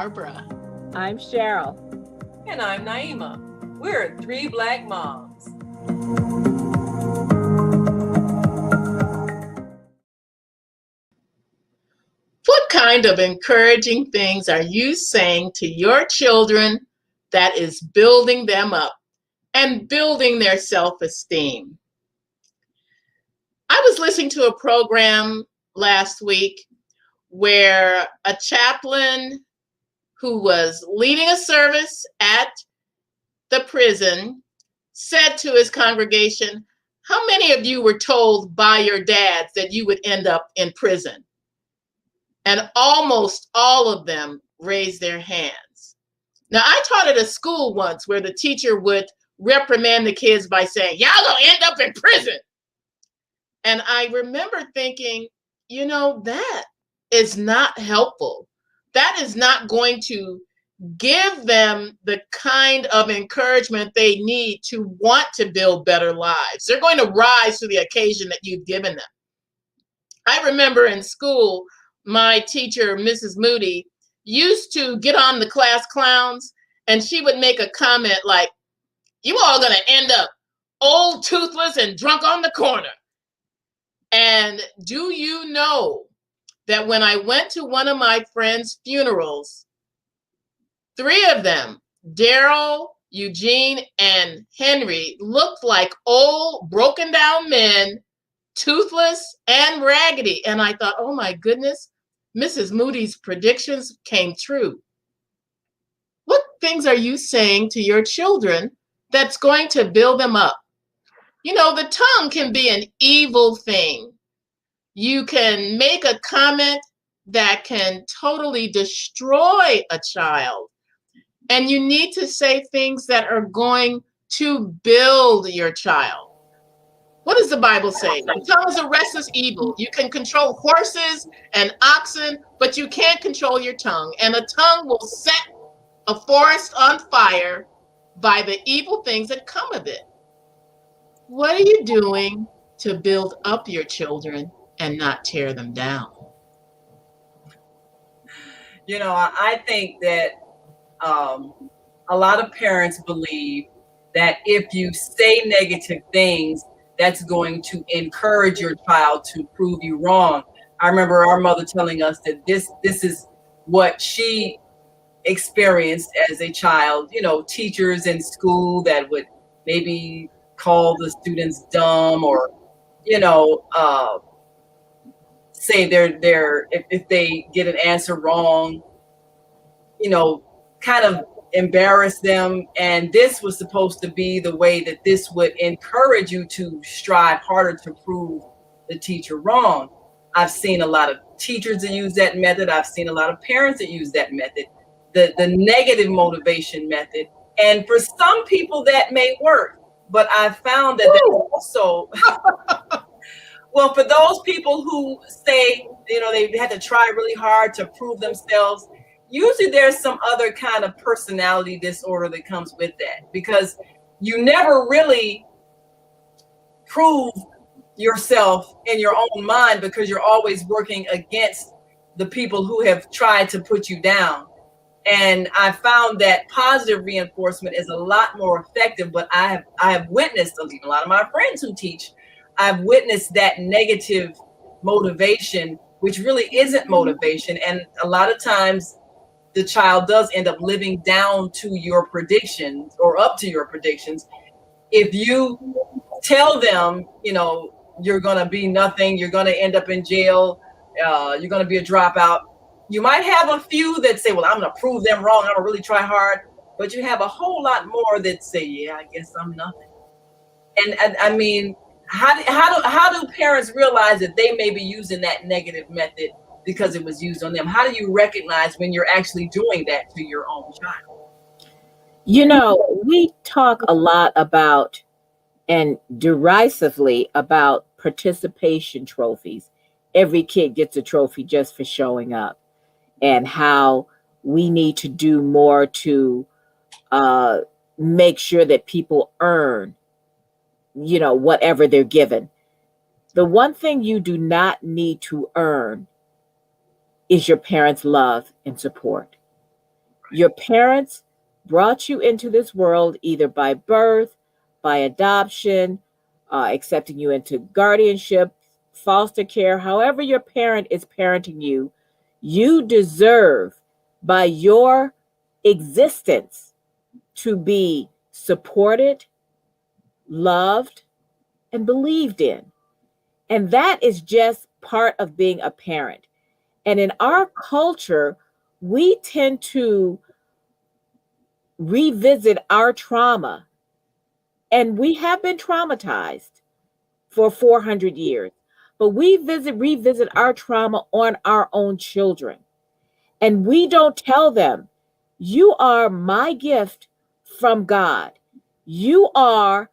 Barbara. I'm Cheryl. And I'm Naima. We're three Black moms. What kind of encouraging things are you saying to your children that is building them up and building their self-esteem? I was listening to a program last week where a chaplain who was leading a service at the prison said to his congregation, "How many of you were told by your dads that you would end up in prison?" And almost all of them raised their hands. Now, I taught at a school once where the teacher would reprimand the kids by saying, "Y'all gonna end up in prison." And I remember thinking, that is not helpful. That is not going to give them the kind of encouragement they need to want to build better lives. They're going to rise to the occasion that you've given them. I remember in school, my teacher, Mrs. Moody, used to get on the class clowns, and she would make a comment like, "You all going to end up old, toothless, and drunk on the corner." And do you know that when I went to one of my friends' funerals, 3 of them, Daryl, Eugene, and Henry, looked like old, broken down men, toothless and raggedy. And I thought, oh my goodness, Mrs. Moody's predictions came true. What things are you saying to your children that's going to build them up? The tongue can be an evil thing. You can make a comment that can totally destroy a child. And you need to say things that are going to build your child. What does the Bible say? The tongue is a restless evil. You can control horses and oxen, but you can't control your tongue. And a tongue will set a forest on fire by the evil things that come of it. What are you doing to build up your children and not tear them down? I think that a lot of parents believe that if you say negative things, that's going to encourage your child to prove you wrong. I remember our mother telling us that this is what she experienced as a child. Teachers in school that would maybe call the students dumb or, say they're if they get an answer wrong, kind of embarrass them. And this was supposed to be the way that this would encourage you to strive harder to prove the teacher wrong. I've seen a lot of teachers that use that method. I've seen a lot of parents that use that method, the negative motivation method. And for some people that may work, but I found that also, well, for those people who say, they had to try really hard to prove themselves, usually there's some other kind of personality disorder that comes with that, because you never really prove yourself in your own mind because you're always working against the people who have tried to put you down. And I found that positive reinforcement is a lot more effective, but I have witnessed, a lot of my friends who teach, I've witnessed that negative motivation, which really isn't motivation. And a lot of times the child does end up living down to your predictions or up to your predictions. If you tell them, you're going to be nothing, you're going to end up in jail, you're going to be a dropout, you might have a few that say, well, I'm going to prove them wrong, I'm going to really try hard. But you have a whole lot more that say, yeah, I guess I'm nothing. And I mean, how do parents realize that they may be using that negative method because it was used on them? How do you recognize when you're actually doing that to your own child? We talk a lot about and derisively about participation trophies. Every kid gets a trophy just for showing up, and how we need to do more to make sure that people earn, whatever they're given. The one thing you do not need to earn is your parents' love and support. Your parents brought you into this world either by birth, by adoption, accepting you into guardianship, foster care, however your parent is parenting you. You deserve, by your existence, to be supported, loved, and believed in. And that is just part of being a parent. And in our culture, we tend to revisit our trauma, and we have been traumatized for 400 years, but we revisit our trauma on our own children. And we don't tell them, you are my gift from God. You are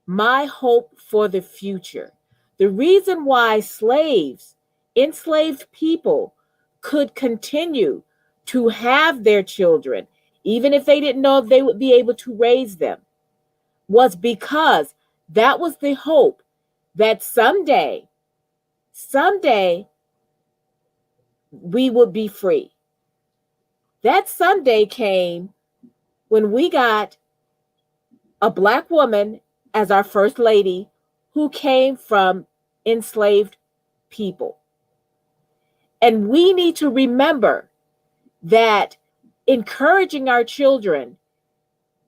my hope for the future. The reason why enslaved people could continue to have their children, even if they didn't know if they would be able to raise them, was because that was the hope that someday we would be free. That someday came when we got a Black woman as our first lady who came from enslaved people. And we need to remember that encouraging our children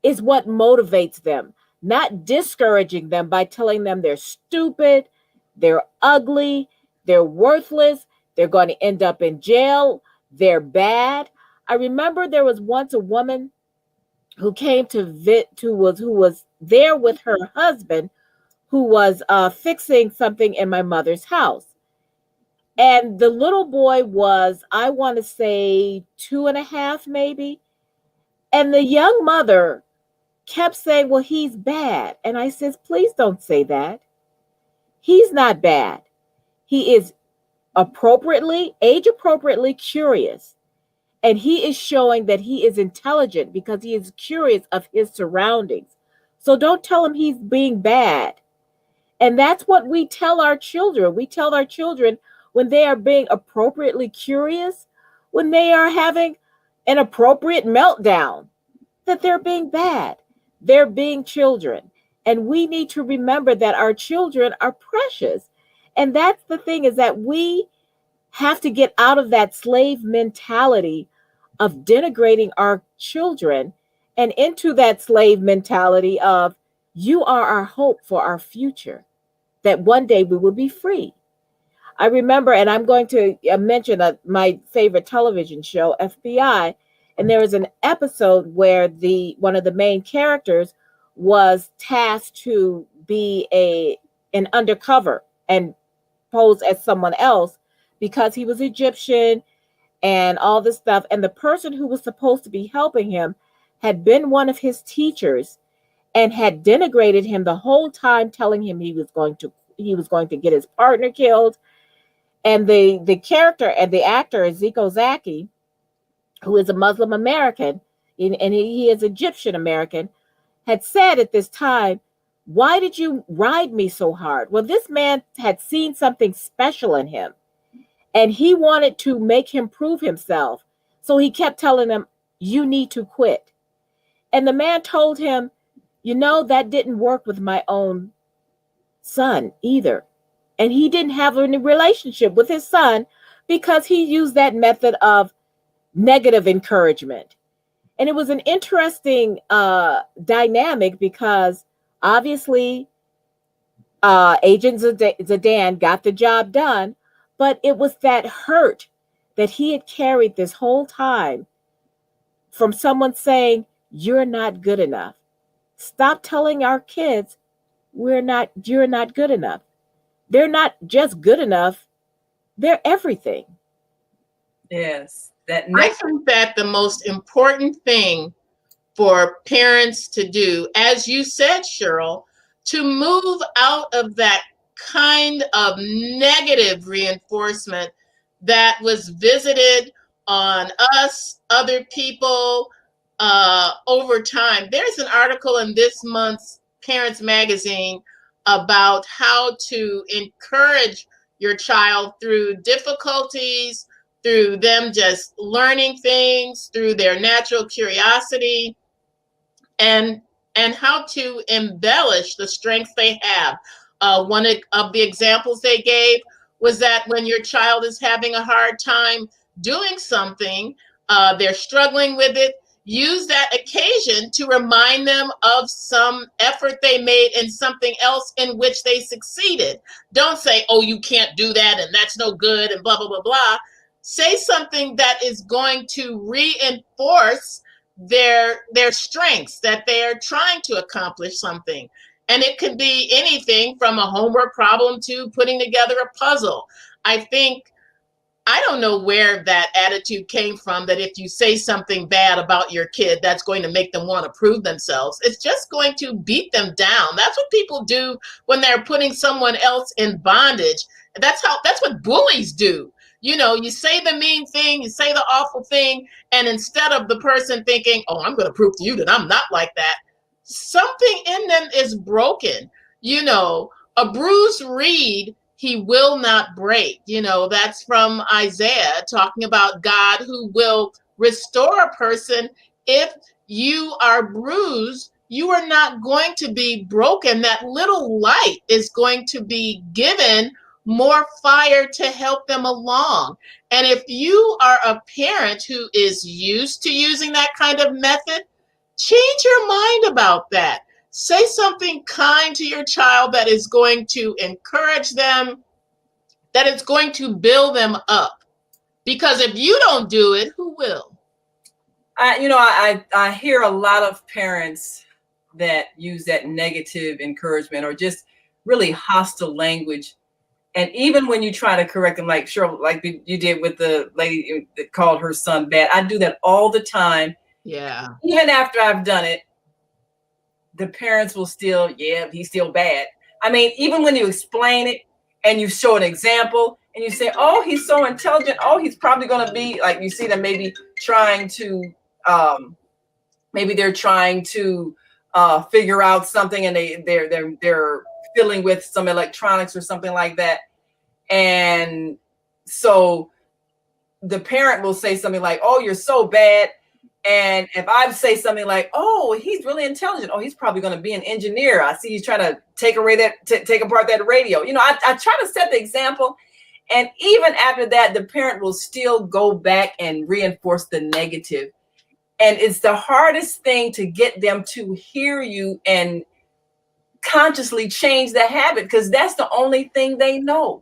is what motivates them, not discouraging them by telling them they're stupid, they're ugly, they're worthless, they're going to end up in jail, they're bad. I remember there was once a woman who came who was there with her husband, who was fixing something in my mother's house. And the little boy was, I want to say 2.5, maybe. And the young mother kept saying, well, he's bad. And I says, please don't say that. He's not bad. He is age appropriately curious. And he is showing that he is intelligent because he is curious of his surroundings. So don't tell him he's being bad. And that's what we tell our children. We tell our children when they are being appropriately curious, when they are having an appropriate meltdown, that they're being bad. They're being children. And we need to remember that our children are precious. And that's the thing, is that we have to get out of that slave mentality of denigrating our children and into that slave mentality of, you are our hope for our future, that one day we will be free. I remember, and I'm going to mention my favorite television show, FBI, and there was an episode where one of the main characters was tasked to be an undercover and pose as someone else because he was Egyptian and all this stuff. And the person who was supposed to be helping him had been one of his teachers and had denigrated him the whole time, telling him he was going to get his partner killed. And the character and the actor, Ezekiel Zaki, who is a Muslim American, and he is Egyptian American, had said at this time, why did you ride me so hard? Well, this man had seen something special in him, and he wanted to make him prove himself. So he kept telling him, you need to quit. And the man told him, that didn't work with my own son either. And he didn't have any relationship with his son because he used that method of negative encouragement. And it was an interesting dynamic because obviously Agent Zidane got the job done, but it was that hurt that he had carried this whole time from someone saying, you're not good enough. Stop telling our kids you're not good enough. They're not just good enough, they're everything. Yes. I think that the most important thing for parents to do, as you said, Cheryl, to move out of that kind of negative reinforcement that was visited on us, other people, over time. There's an article in this month's Parents Magazine about how to encourage your child through difficulties, through them just learning things, through their natural curiosity, and how to embellish the strengths they have. One of the examples they gave was that when your child is having a hard time doing something, they're struggling with it, use that occasion to remind them of some effort they made in something else in which they succeeded. Don't say, oh, you can't do that and that's no good and blah, blah, blah, blah. Say something that is going to reinforce their strengths, that they're trying to accomplish something. And it could be anything from a homework problem to putting together a puzzle. I don't know where that attitude came from, that if you say something bad about your kid, that's going to make them want to prove themselves. It's just going to beat them down. That's what people do when they're putting someone else in bondage. That's what bullies do. You know, you say the mean thing, you say the awful thing, and instead of the person thinking, oh, I'm going to prove to you that I'm not like that, something in them is broken. You know, a bruised reed he will not break. You know, that's from Isaiah, talking about God who will restore a person. If you are bruised, you are not going to be broken. That little light is going to be given more fire to help them along. And if you are a parent who is used to using that kind of method, change your mind about that. Say something kind to your child that is going to encourage them, that it's going to build them up. Because if you don't do it, who will? I hear a lot of parents that use that negative encouragement or just really hostile language. And even when you try to correct them, like you did with the lady that called her son bad, I do that all the time. Yeah. Even after I've done it, the parents will still, yeah, he's still bad. I mean, even when you explain it and you show an example and you say, oh, he's so intelligent. Oh, he's probably going to be like, you see them maybe trying to, maybe they're trying to figure out something and they're fiddling with some electronics or something like that. And so the parent will say something like, oh, you're so bad. And if I say something like, oh, he's really intelligent. Oh, he's probably going to be an engineer. I see he's trying to take apart that radio. You know, I try to set the example. And even after that, the parent will still go back and reinforce the negative. And it's the hardest thing to get them to hear you and consciously change the habit, because that's the only thing they know.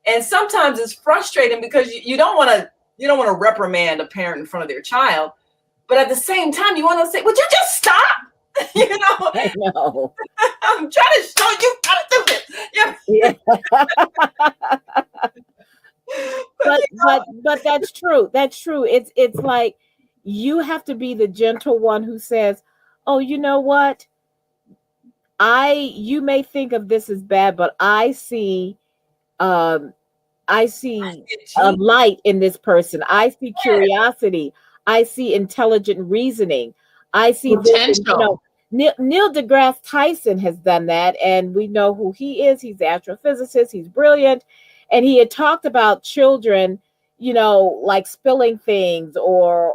And sometimes it's frustrating because you don't want to reprimand a parent in front of their child, but at the same time you want to say, would you just stop? You know, I know. I'm trying to show you how to do this. Yeah. But that's true. That's true. It's like you have to be the gentle one who says, oh, you know what? You may think of this as bad, but I see a light in this person. I see curiosity. I see intelligent reasoning. I see potential. Neil deGrasse Tyson has done that, and we know who he is. He's an astrophysicist. He's brilliant, and he had talked about children, like spilling things or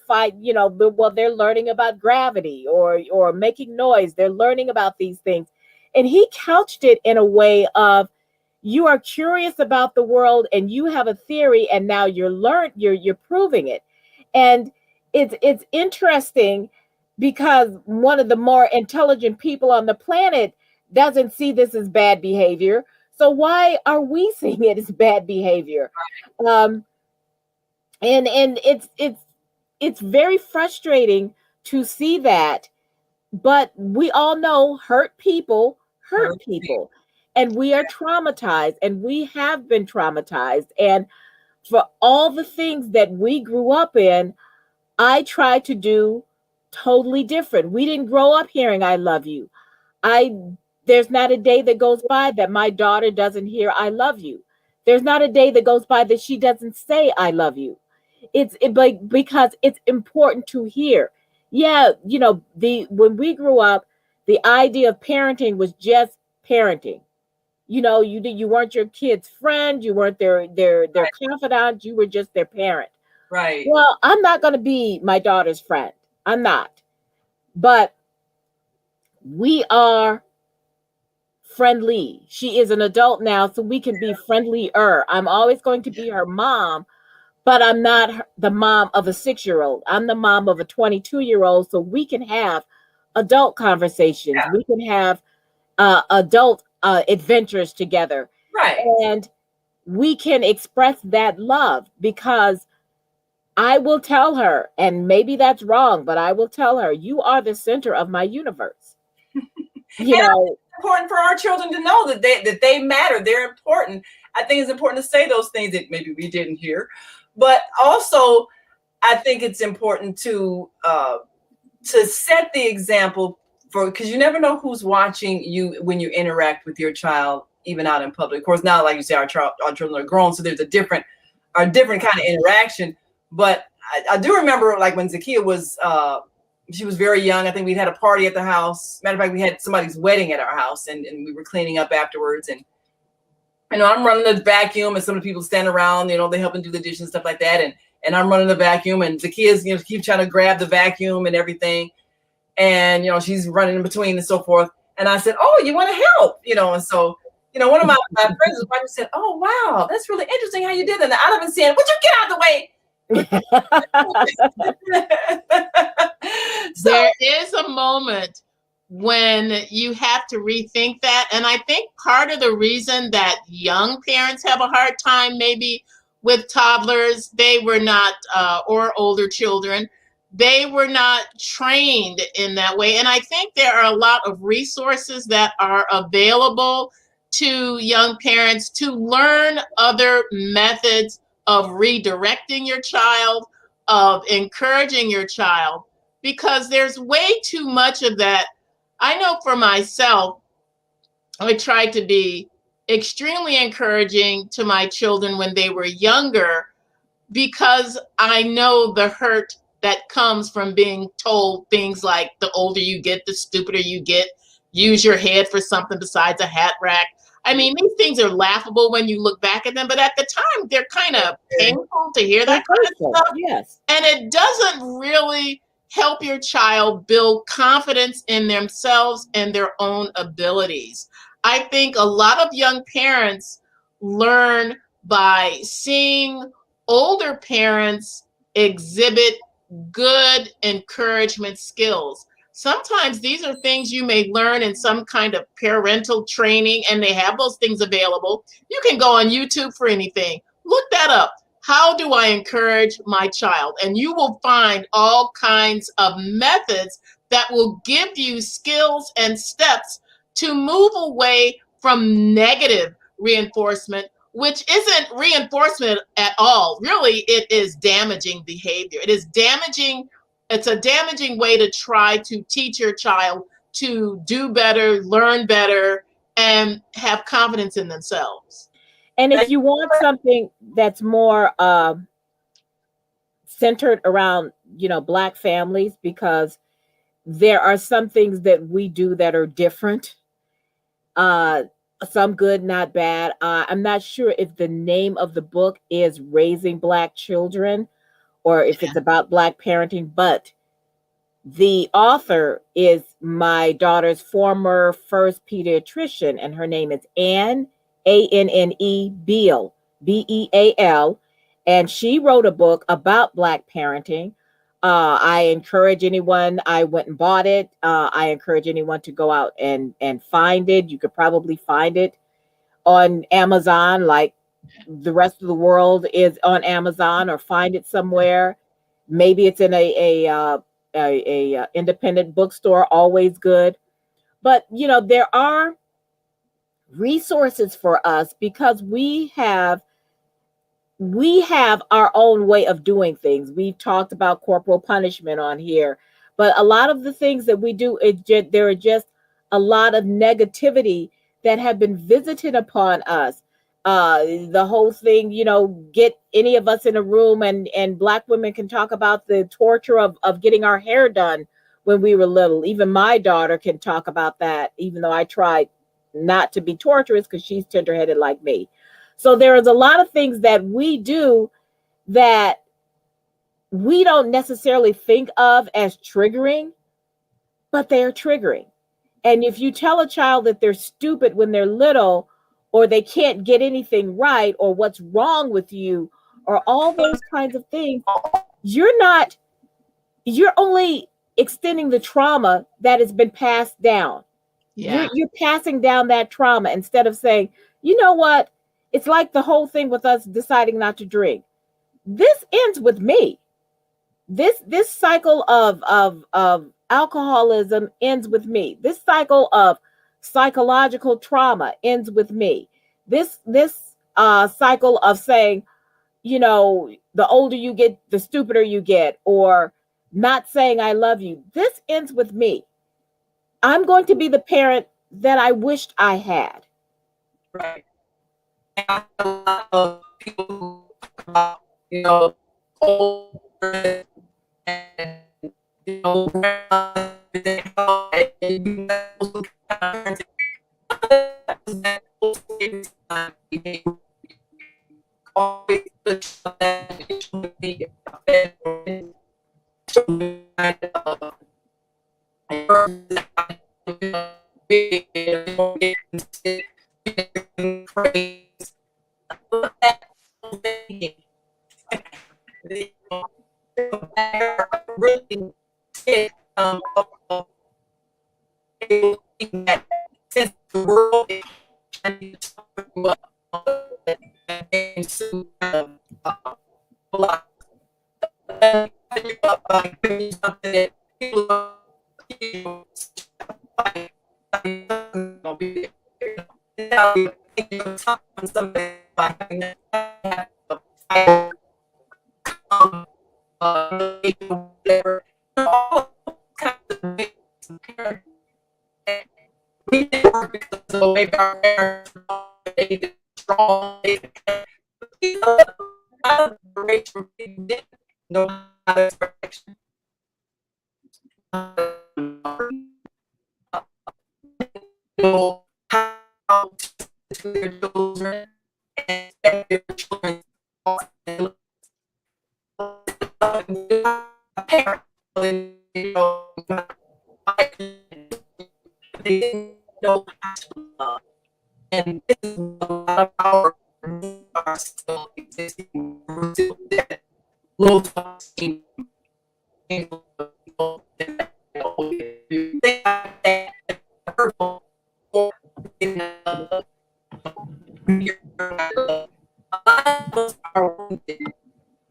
fight. Well, they're learning about gravity or making noise. They're learning about these things, and he couched it in a way of, you are curious about the world and you have a theory, and now you're proving it. And it's interesting because one of the more intelligent people on the planet doesn't see this as bad behavior. So why are we seeing it as bad behavior? And it's very frustrating to see that, but we all know hurt people hurt people. And we are traumatized, and we have been traumatized. And for all the things that we grew up in, I try to do totally different. We didn't grow up hearing I love you. There's not a day that goes by that my daughter doesn't hear I love you. There's not a day that goes by that she doesn't say I love you. Because it's important to hear. Yeah, when we grew up, the idea of parenting was just parenting. you weren't your kid's friend, you weren't their confidant, you were just their parent. Right. Well, I'm not going to be my daughter's friend. I'm not. But we are friendly. She is an adult now, so we can be friendlier. I'm always going to be her mom, but I'm not the mom of a 6-year-old. I'm the mom of a 22-year-old, so we can have adult conversations. Yeah. We can have adult adventures together. Right. And we can express that love, because I will tell her, and maybe that's wrong, but I will tell her, you are the center of my universe. You know, it's important for our children to know that they matter. They're important. I think it's important to say those things that maybe we didn't hear, but also I think it's important to set the example for, because you never know who's watching you when you interact with your child, even out in public. Of course, now, like you say, our children are grown, so there's a different kind of interaction. But I do remember, like, when Zakiya was she was very young. I think we had a party at the house. Matter of fact, we had somebody's wedding at our house, and we were cleaning up afterwards. And I'm running the vacuum, and some of the people stand around, they help and do the dishes and stuff like that. And I'm running the vacuum, and the kids, keep trying to grab the vacuum and everything. And, she's running in between and so forth. And I said, "Oh, you want to help?" And so, one of my friends said, "Oh, wow, that's really interesting how you did that." And I'd have been saying, "Would you get out of the way?" So, there is a moment when you have to rethink that. And I think part of the reason that young parents have a hard time maybe with toddlers, they were not, or older children, they were not trained in that way. And I think there are a lot of resources that are available to young parents to learn other methods of redirecting your child, of encouraging your child, because there's way too much of that. I know for myself, I tried to be extremely encouraging to my children when they were younger, because I know the hurt that comes from being told things like, the older you get, the stupider you get, use your head for something besides a hat rack. I mean, these things are laughable when you look back at them, but at the time, they're kind of painful to hear that kind of stuff. Yes. And it doesn't really help your child build confidence in themselves and their own abilities. I think a lot of young parents learn by seeing older parents exhibit good encouragement skills. Sometimes these are things you may learn in some kind of parental training, and they have those things available. You can go on YouTube for anything. Look that up. How do I encourage my child? And you will find all kinds of methods that will give you skills and steps to move away from negative reinforcement, which isn't reinforcement at all. Really, it is damaging behavior. It is damaging. It's a damaging way to try to teach your child to do better, learn better, and have confidence in themselves. And if you want something that's more centered around, Black families, because there are some things that we do that are different. Some good, not bad. I'm not sure if the name of the book is Raising Black Children or if it's about Black parenting, but the author is my daughter's former first pediatrician, and her name is Anne, Anne Beal, Beal, and she wrote a book about Black parenting. I encourage anyone, I went and bought it. I encourage anyone to go out and find it. You could probably find it on Amazon, like the rest of the world is on Amazon, or find it somewhere. Maybe it's in a independent bookstore, always good. But, there are resources for us, because we have our own way of doing things. We've talked about corporal punishment on here, but a lot of the things that we do, there are just a lot of negativity that have been visited upon us. The whole thing, get any of us in a room, and Black women can talk about the torture of getting our hair done when we were little. Even my daughter can talk about that, even though I tried not to be torturous because she's tender-headed like me. So there is a lot of things that we do that we don't necessarily think of as triggering, but they are triggering. And if you tell a child that they're stupid when they're little, or they can't get anything right, or what's wrong with you, or all those kinds of things, you're only extending the trauma that has been passed down. Yeah. You're passing down that trauma instead of saying, you know what? It's like the whole thing with us deciding not to drink. This ends with me. This cycle of alcoholism ends with me. This cycle of psychological trauma ends with me. This cycle of saying, you know, the older you get, the stupider you get, or not saying I love you. This ends with me. I'm going to be the parent that I wished I had. Right. And I have a lot of people who talk about, you know, older and, you know, since the world is trying to talk about we didn't work so maybe our parents they strong, you know, didn't know how to expression. Know how to their children and their children parent, you know, they didn't know how to love. And this is a lot of our are still existing. We're still dead. Low self-esteem. Hurtful or in are wounded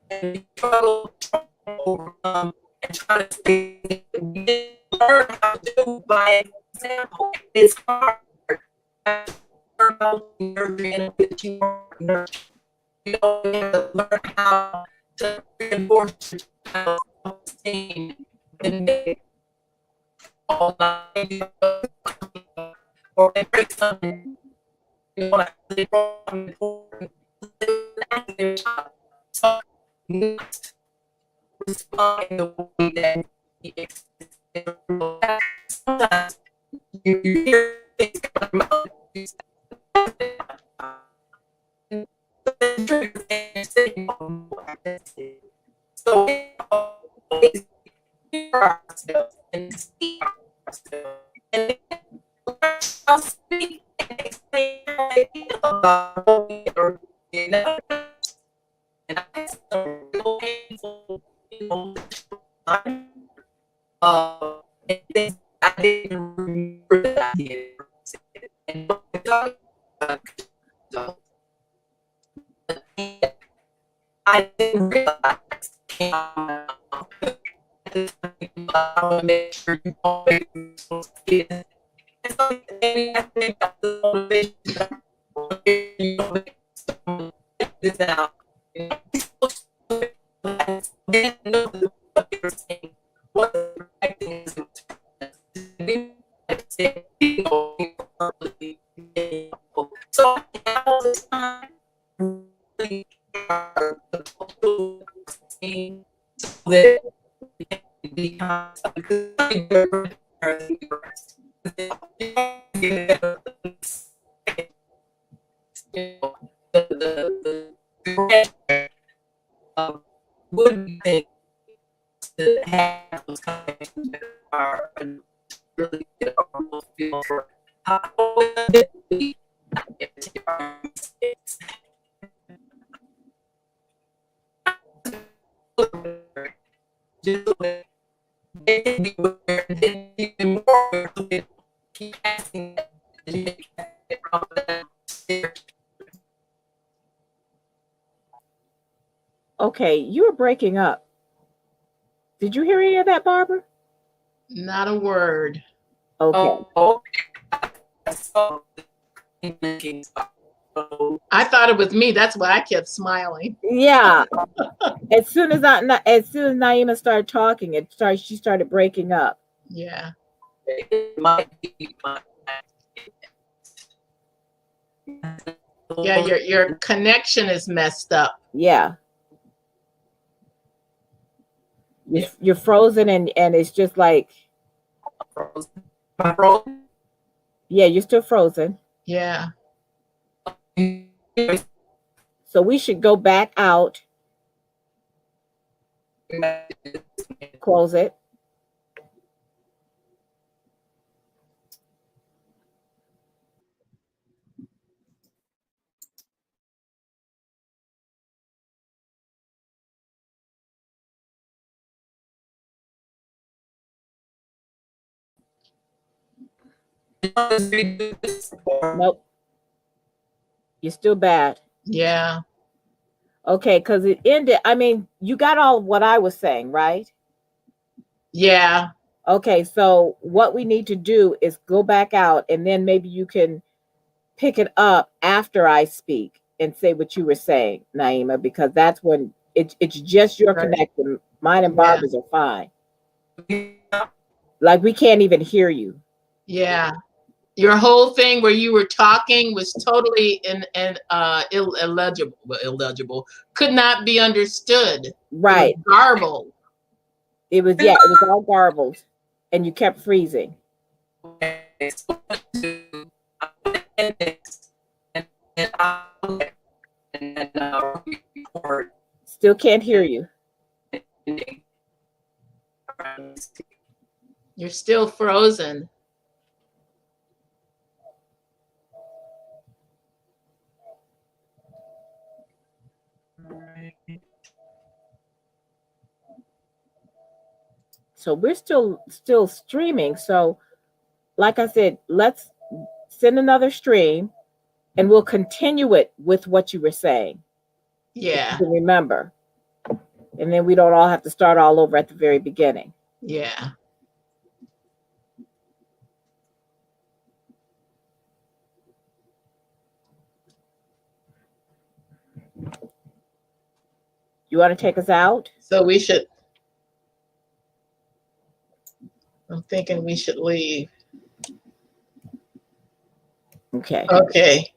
and we struggle to overcome and try to stay. We learn how to do by example. It's hard. Learn how to nurture and that you nurture. You know, you have to learn how to reinforce your child's self-esteem and make all or they break something. You know, like they broke something important. So you must respond in the way that he exists. Sometimes you hear things come out. So we always hear ourselves and see ourselves and I'll speak and explain how I feel about what we are doing. And I had some real painful emotional time. And things I didn't remember that I did. And what we're talking about, so I didn't realize came out. I want to make sure you don't make mistakes. And so maybe I think that's the motivation that you don't make this out. You know, I didn't know what they were saying. What the right thing is so all the time really are the so that becomes a good have those connections that are really get a real feel for how we just they can be aware, and then even more aware, so they keep asking Okay, you were breaking up. Did you hear any of that, Barbara? Not a word. Okay. I thought it was me. That's why I kept smiling. Yeah. As soon as Naima started talking, she started breaking up. Yeah. It might be Yeah, your connection is messed up. Yeah. You're frozen, and it's just like, yeah, you're still frozen. Yeah. So we should go back out, close it. Nope. You're still bad. Yeah. Okay, because it ended. I mean, you got all of what I was saying, right? Yeah. Okay, so what we need to do is go back out, and then maybe you can pick it up after I speak and say what you were saying, Naima, because that's when it's just your connection. Mine and Barbara's are fine. Like, we can't even hear you. Yeah. Your whole thing where you were talking was totally illegible. Could not be understood. Right. It was garbled. It was all garbled, and you kept freezing. Still can't hear you. You're still frozen. So we're still streaming. So, like I said, let's send another stream, and we'll continue it with what you were saying. Yeah. To remember. And then we don't all have to start all over at the very beginning. Yeah. You want to take us out? So we should. I'm thinking we should leave. Okay. Okay.